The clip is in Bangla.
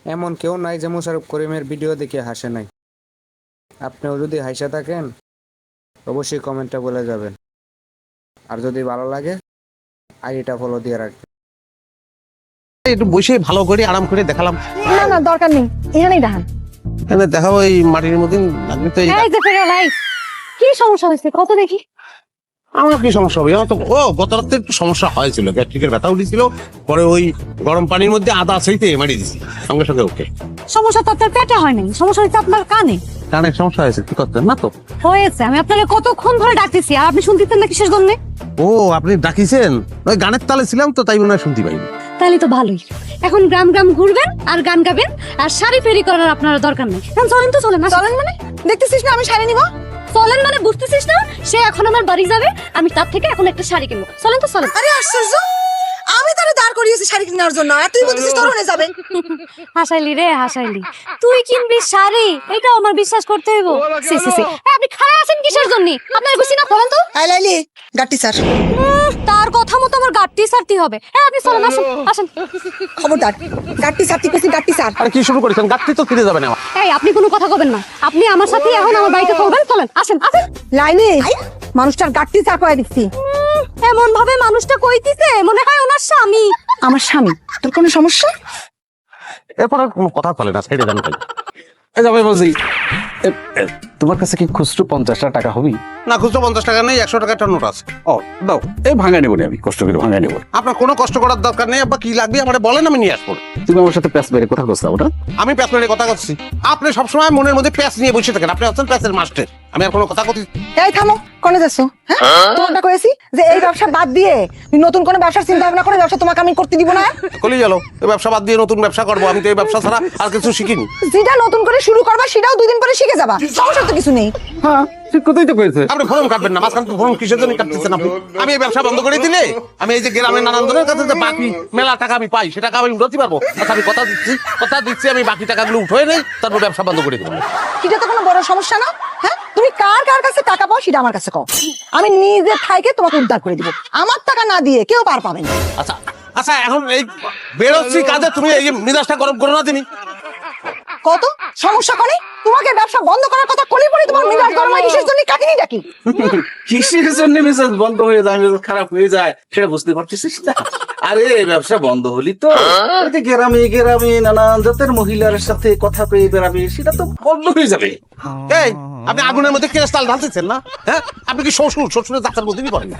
এমন কেউ নাই যে মোশাররফ করিমের ভিডিও দেখে হাসে নাই। আপনিও যদি হাসে থাকেন অবশ্যই কমেন্টে বলে যাবেন। আর যদি ভালো লাগে আইডিটা ফলো দিয়ে রাখবেন। একটু বসে ভালো করে আরাম করে দেখালাম। না না দরকার নেই, এখানেই দেখান। এখানে দেখাবো এই মাটির মধ্যে লাগবে তো। এই যে ফেরা ভাই, কি সমস্যা হয়েছে কত দেখি। আমার কি সমস্যা হবে? আমার তো গত রাতে একটু সমস্যা হয়েছিল, গ্যাস্ট্রিকের ব্যথা উঠেছিল। পরে ওই গরম পানির মধ্যে আদা সেইতে মারি দিছি, সঙ্গে সঙ্গে ওকে। সমস্যা তো আপনার পেটে হয় নাই, সমস্যা হচ্ছে আপনার কানে। কানে সমস্যা হয়েছে, কি করতেন না তো? হয়েছে, আমি আপনাকে কতক্ষণ ধরে ডাকতেছি আর আপনি শুনতেছেন না কিসের জন্য? ও আপনি ডাকিছেন, ওই গানের তালে ছিলাম তো, তাই মনে হয় শুনতে পাইনি। তাহলে তো ভালোই। এখন গ্রাম গ্রাম ঘুরবেন আর গান গাবেন, আর শাড়ি ফেরি করার আপনার দরকার নেই। এখন চলেন তো, চলেন। চলেন মানে দেখতেছিস না আমি শাড়ি নিব? চলেন মানে বুঝতেছিস না? সে এখন আমার বাড়ি যাবে, আমি তার থেকে এখন একটা শাড়ি কিনবো। চলেন তো, চলেন। আরে আশ্চর্য, আমি তারে দাঁড় করিয়েছি শাড়ি কেনার জন্য, আর তুই বলতেছিস তোর হয়ে যাবে। হাসাইলি রে হাসাইলি, তুই কিনবি শাড়ি, এটা আমার বিশ্বাস করতে হইব? সি সি সি, আপনি খাড়া আছেন কিসের জন্য? আপনার গুছি না বলেন তো। আই লাইলি গাটি স্যার, তার কথা মতো আমার গাট্টি সারতে হবে। হ্যাঁ আপনি চলেন, আসুন আসুন। খবরদার গাটি স্যার, ঠিক আছে গাটি স্যার। আর কি শুরু করেছেন? গাড়ি তো ফিরে যাবে না। এই আপনি কোনো কথা কবেন না, আপনি আমার সাথে এখন আমার বাড়িতে চলবেন। চলেন, আসেন আসেন। লাইলি মানুষটার গাটি স্যার কয়ে দিচ্ছি। এমন ভাবে মানুষটা কইতিছে মনে হয় ওনার স্বামী। আমার স্বামী, তোর কোনো সমস্যা? এরপর আর কোনো কথা চলে না, ছেড়ে দেন। এই যাবে বলছি, তোমার কাছে কি খুচরো 50 টাকা হবি? না খুচরো 50 টাকা নেই, 100 টাকার নোট আছে। ও দাও, এই ভাঙা নেবো আমি, কষ্ট করে ভাঙা নেবো। আপনার কোনো কষ্ট করার দরকার নেই। আব্বা কি লাগবে আমার বলেন, আমি নিয়ে আসবো। তুমি আমার সাথে প্যাস বেড়ে কথা বলছো ওটা? আমি প্যাস মেরে কথা করছি, আপনি সবসময় মনের মধ্যে প্যাস নিয়ে বসে থাকেন। আপনি হচ্ছেন প্যাসের মাস্টার, আমি আর কোনো কথা কথি। এই থামো, কোনে যাচ্ছ? হ্যাঁ তোমারটা কয়েছি যে এই ব্যবসা বাদ দিয়ে তুই নতুন কোনো ব্যবসার চিন্তা ভাবনা করে, ব্যবসা তোমাকে আমি করতে দিব না। কলি গেল, এই ব্যবসা বাদ দিয়ে নতুন ব্যবসা করবো? আমি তো এই ব্যবসা ছাড়া আর কিছু শিখিনি। যেটা নতুন করে শুরু করবা সেটাও 2 দিন পরে শিখে যাবা, সমস্যা তো কিছু নেই। হ্যাঁ ঠিক কথাই তো কয়েছে। আপনি ফোন কাটবেন না, মাঝখান থেকে ফোন কিসের জন্য কাটতেছেন আপনি? আমি এই ব্যবসা বন্ধ করে দিলে আমি এই যে গ্রামের নানান জনের কাছে যে বাকি মেলা টাকা আমি পাই, সেটা আমি উঠাতে পারবো? আচ্ছা আমি কথা দিচ্ছি আমি বাকি টাকাগুলো উঠে নেই, তারপর ব্যবসা বন্ধ করে দেবো। সেটা তো কোনো বড় সমস্যা না। হ্যাঁ তুমি কার কার কাছে টাকা পাও সেটা আমার কাছে কও, আমি নিজে থাইকে তোমাকে উদ্ধার করে দিব। আমার টাকা না দিয়ে কেউ পার পাবে না। আচ্ছা আচ্ছা, এখন এই বেরোচ্ছি কাজে, তুমি এই মেজাজটা গরম করো না। তিনি কত সমস্যা করে তোমাকে ব্যবসা বন্ধ করার কথা কলি পরে তোমার মেজাজ গরম হয় কিসের জন্য? কাটিনি ডাকি কিসের জন্য মেজাজ বন্ধ হয়ে যায়, মেজাজ খারাপ হয়ে যায় সেটা বুঝতে পারছিস না? আরে ব্যবসা বন্ধ হলি তো ওই যে গ্রামে গ্রামে নানান জাতের মহিলার সাথে কথা পেয়ে বেড়াবে, সেটা তো বন্ধ হয়ে যাবে। এই আপনি আগুনের মধ্যে কেরাস্তাল ঢালতেছেন না? হ্যাঁ আপনি কি শ্বশুরের দাঁতের মধ্যে করেন?